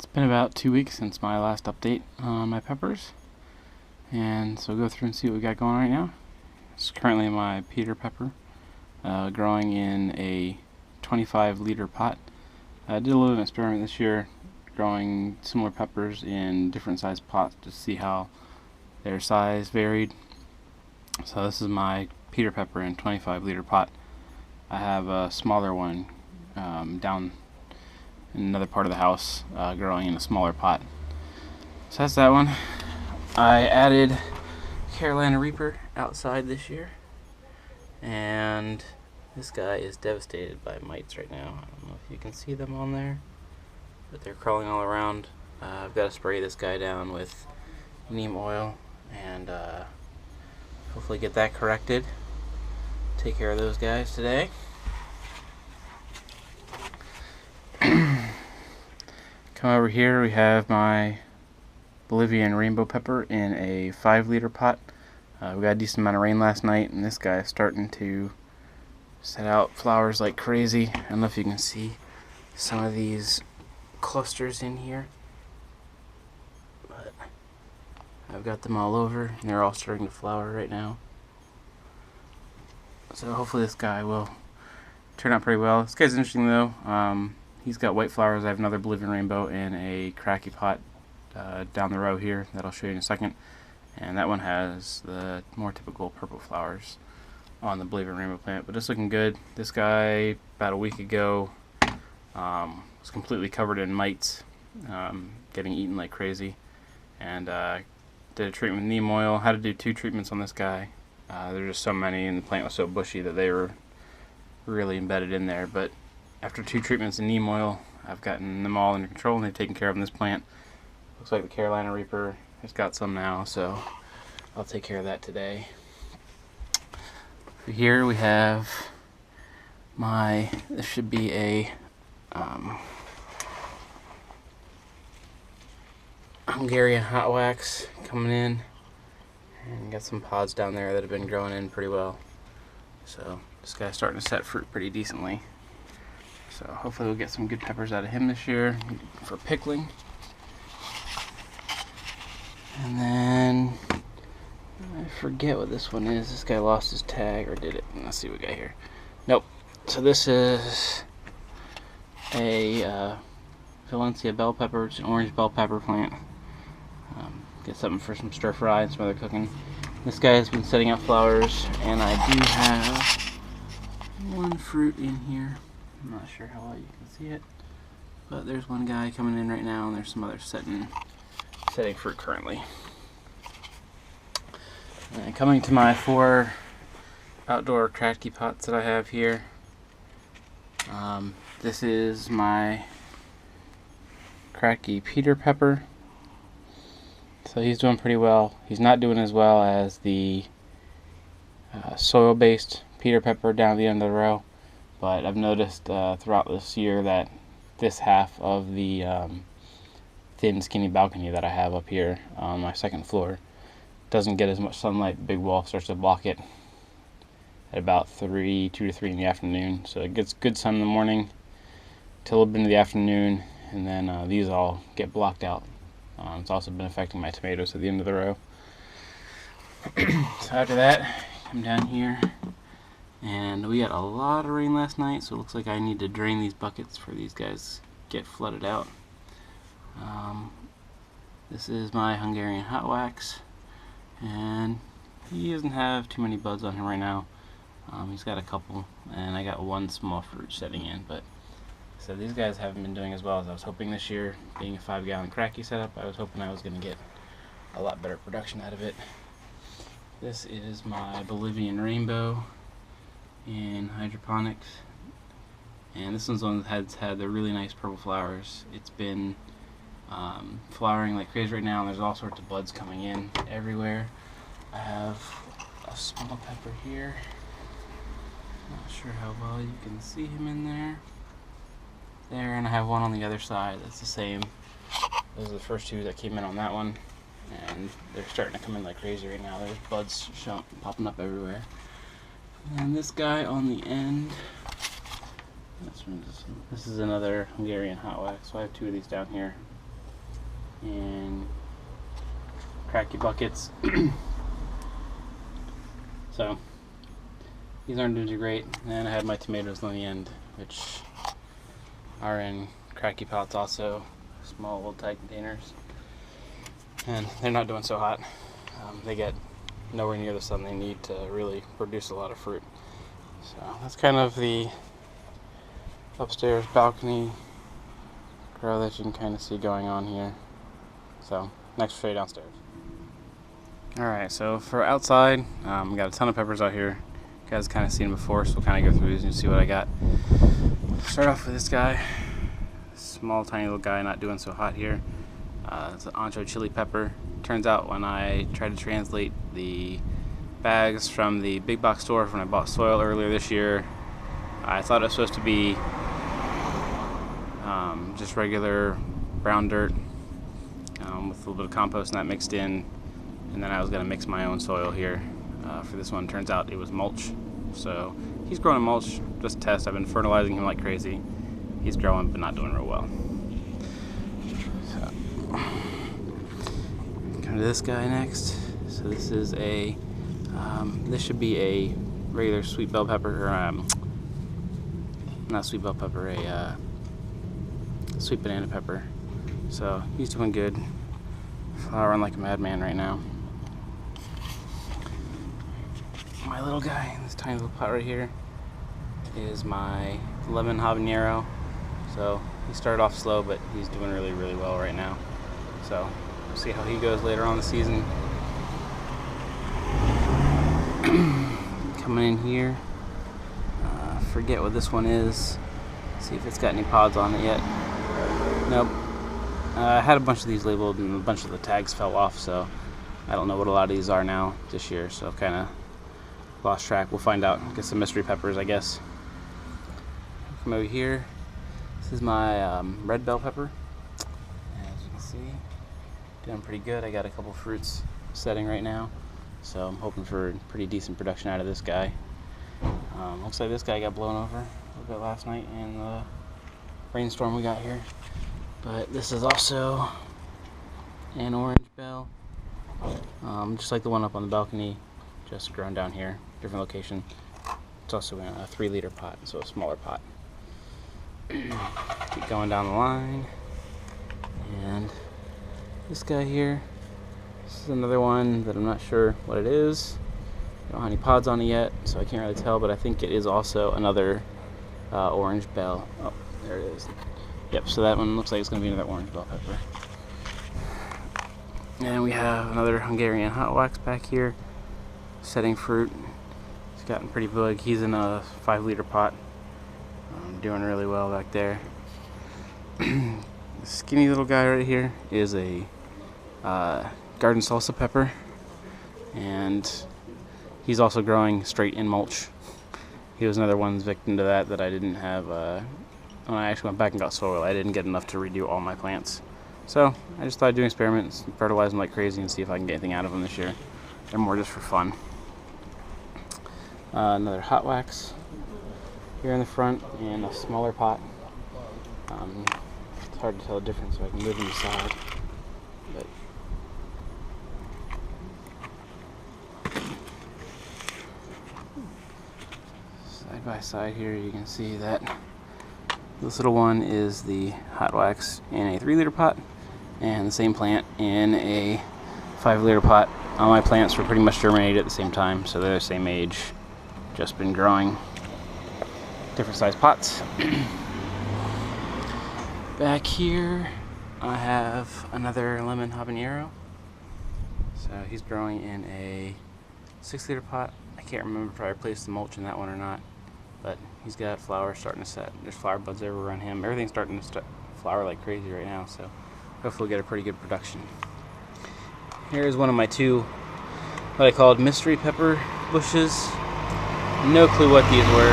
It's been about 2 weeks since my last update on my peppers, and so we'll go through and see what we got going right now. It's currently my Peter pepper, growing in a 25-liter pot. I did a little bit of an experiment this year, growing similar peppers in different size pots to see how their size varied. So this is my Peter pepper in 25-liter pot. I have a smaller one down in another part of the house, growing in a smaller pot. So that's that one. I added Carolina Reaper outside this year, and this guy is devastated by mites right now. I don't know if you can see them on there, but they're crawling all around. I've got to spray this guy down with neem oil and hopefully get that corrected. Take care of those guys today. Come over here, we have my Bolivian rainbow pepper in a 5-liter pot. We got a decent amount of rain last night, and this guy is starting to set out flowers like crazy. I don't know if you can see some of these clusters in here, but I've got them all over, and they're all starting to flower right now. So hopefully this guy will turn out pretty well. This guy's interesting though. He's got white flowers. I have another Bolivian rainbow in a cracky pot down the row here that I'll show you in a second. And that one has the more typical purple flowers on the Bolivian rainbow plant. But it's looking good. This guy, about a week ago, was completely covered in mites, getting eaten like crazy. And did a treatment with neem oil. Had to do 2 treatments on this guy. There's just so many, and the plant was so bushy that they were really embedded in there. But after 2 treatments in neem oil, I've gotten them all under control, and they've taken care of this plant. Looks like the Carolina Reaper has got some now, so I'll take care of that today. Here we have this should be a Hungarian hot wax coming in, and got some pods down there that have been growing in pretty well. So this guy's starting to set fruit pretty decently. So hopefully we'll get some good peppers out of him this year for pickling. And then I forget what this one is. This guy lost his tag, or did it? Let's see what we got here. Nope. So this is a Valencia bell pepper. It's an orange bell pepper plant. Get something for some stir fry and some other cooking. This guy has been setting out flowers, and I do have one fruit in here. I'm not sure how well you can see it, but there's one guy coming in right now, and there's some others setting fruit currently. And coming to my 4 outdoor cracky pots that I have here. This is my cracky Peter pepper. So he's doing pretty well. He's not doing as well as the soil-based Peter pepper down at the end of the row, but I've noticed throughout this year that this half of the thin, skinny balcony that I have up here on my 2nd floor doesn't get as much sunlight. The big wall starts to block it at about 2 to 3 in the afternoon. So it gets good sun in the morning till a little bit into the afternoon, and then these all get blocked out. It's also been affecting my tomatoes at the end of the row. So after that, come down here, and we got a lot of rain last night, so it looks like I need to drain these buckets for these guys get flooded out. This is my Hungarian hot wax, and he doesn't have too many buds on him right now. He's got a couple, and I got one small fruit setting in, but so these guys haven't been doing as well as I was hoping this year. Being a 5-gallon cracky setup, I was hoping I was going to get a lot better production out of it. This is my Bolivian rainbow in hydroponics, and this one's one that has had the really nice purple flowers. It's been flowering like crazy right now, and there's all sorts of buds coming in everywhere. I have a small pepper here. Not sure how well you can see him in there. And I have one on the other side that's the same. Those are the first 2 that came in on that one, and they're starting to come in like crazy right now. There's buds popping up everywhere. And this guy on the end, this is another Hungarian hot wax. So I have 2 of these down here. and cracky buckets. So these aren't doing too great. And I had my tomatoes on the end, which are in cracky pots also, small little tight containers, and they're not doing so hot. They get nowhere near the sun they need to really produce a lot of fruit. So that's kind of the upstairs balcony grow that you can kind of see going on here. So next we'll show you downstairs. Alright, so for outside, we got a ton of peppers out here. You guys kind of seen them before, so we'll kind of go through these and see what I got. Start off with this guy. Small, tiny little guy, not doing so hot here. It's an ancho chili pepper. Turns out when I tried to translate the bags from the big box store when I bought soil earlier this year, I thought it was supposed to be just regular brown dirt with a little bit of compost and that mixed in, and then I was going to mix my own soil here for this one. Turns out it was mulch, so he's growing in mulch. Just a test. I've been fertilizing him like crazy. He's growing but not doing real well. So, come to this guy next. So this is a this should be a regular sweet bell pepper, or not sweet bell pepper, a sweet banana pepper. So he's doing good, flowering like a madman right now. My little guy, this tiny little pot right here, is my lemon habanero. So he started off slow, but he's doing really, really well right now. So we'll see how he goes later on in the season. Coming in here, forget what this one is. See if it's got any pods on it yet. Nope. I had a bunch of these labeled and a bunch of the tags fell off, so I don't know what a lot of these are now this year, so I've kind of lost track. We'll find out. Get some mystery peppers, I guess. Come over here. This is my red bell pepper. As you can see, doing pretty good. I got a couple fruits setting right now, so I'm hoping for pretty decent production out of this guy. Looks like this guy got blown over a little bit last night in the rainstorm we got here. But this is also an orange bell, just like the one up on the balcony, just grown down here, different location. It's also in a 3-liter pot, so a smaller pot. Keep going down the line, and this guy here, this is another one that I'm not sure what it is. Don't have any pods on it yet, so I can't really tell, but I think it is also another orange bell. Oh, there it is. Yep, so that one looks like it's going to be another orange bell pepper. And we have another Hungarian hot wax back here, setting fruit. He's gotten pretty big. He's in a 5-liter pot. Doing really well back there. The skinny little guy right here is a garden salsa pepper, and he's also growing straight in mulch. He was another one victim to that I didn't have. When I actually went back and got soil, I didn't get enough to redo all my plants. So I just thought I'd do experiments, fertilize them like crazy, and see if I can get anything out of them this year. They're more just for fun. Another hot wax here in the front, and a smaller pot. It's hard to tell the difference, so I can move them aside. But side by side here, you can see that this little one is the hot wax in a 3-liter pot, and the same plant in a 5-liter pot. All my plants were pretty much germinated at the same time, so they're the same age, just been growing. Different size pots. Back here I have another lemon habanero. So he's growing in a 6-liter pot. I can't remember if I replaced the mulch in that one or not, but he's got flowers starting to set. There's flower buds everywhere on him. Everything's starting to flower like crazy right now, so hopefully we'll get a pretty good production. Here's one of my 2 what I called mystery pepper bushes. No clue what these were.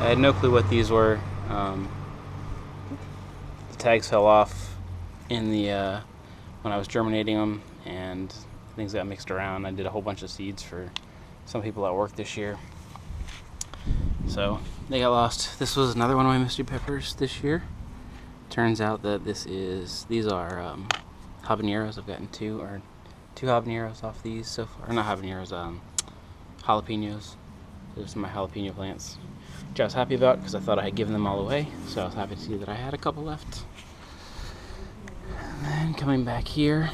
I had no clue what these were. The tags fell off in the when I was germinating them, and things got mixed around. I did a whole bunch of seeds for some people at work this year, so they got lost. This was another one of my mystery peppers this year, Turns out that these are habaneros. I've gotten two habaneros off these so far. Or not habaneros, jalapenos. Those are my jalapeno plants, which I was happy about because I thought I had given them all away. So I was happy to see that I had a couple left. And then coming back here,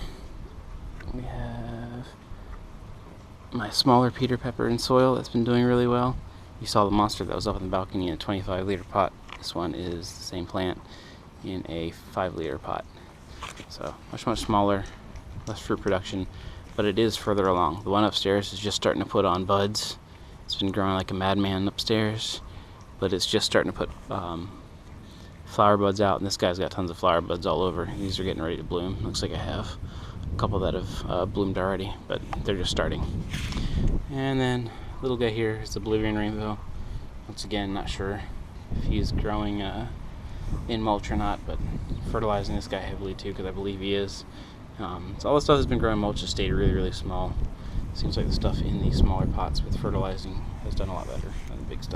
we have my smaller Peter pepper in soil that's been doing really well. You saw the monster that was up on the balcony in a 25-liter pot. This one is the same plant in a 5-liter pot. So much smaller, less fruit production, but it is further along. The one upstairs is just starting to put on buds. It's been growing like a madman upstairs, but it's just starting to put flower buds out, and this guy's got tons of flower buds all over. These are getting ready to bloom. Looks like I have a couple that have bloomed already, but they're just starting. And then little guy here is the Bolivian rainbow. Once again, not sure if he's growing in mulch or not, but fertilizing this guy heavily too, because I believe he is. So all the stuff that's been growing in mulch has stayed really small. Seems like the stuff in these smaller pots with fertilizing has done a lot better than the big stuff.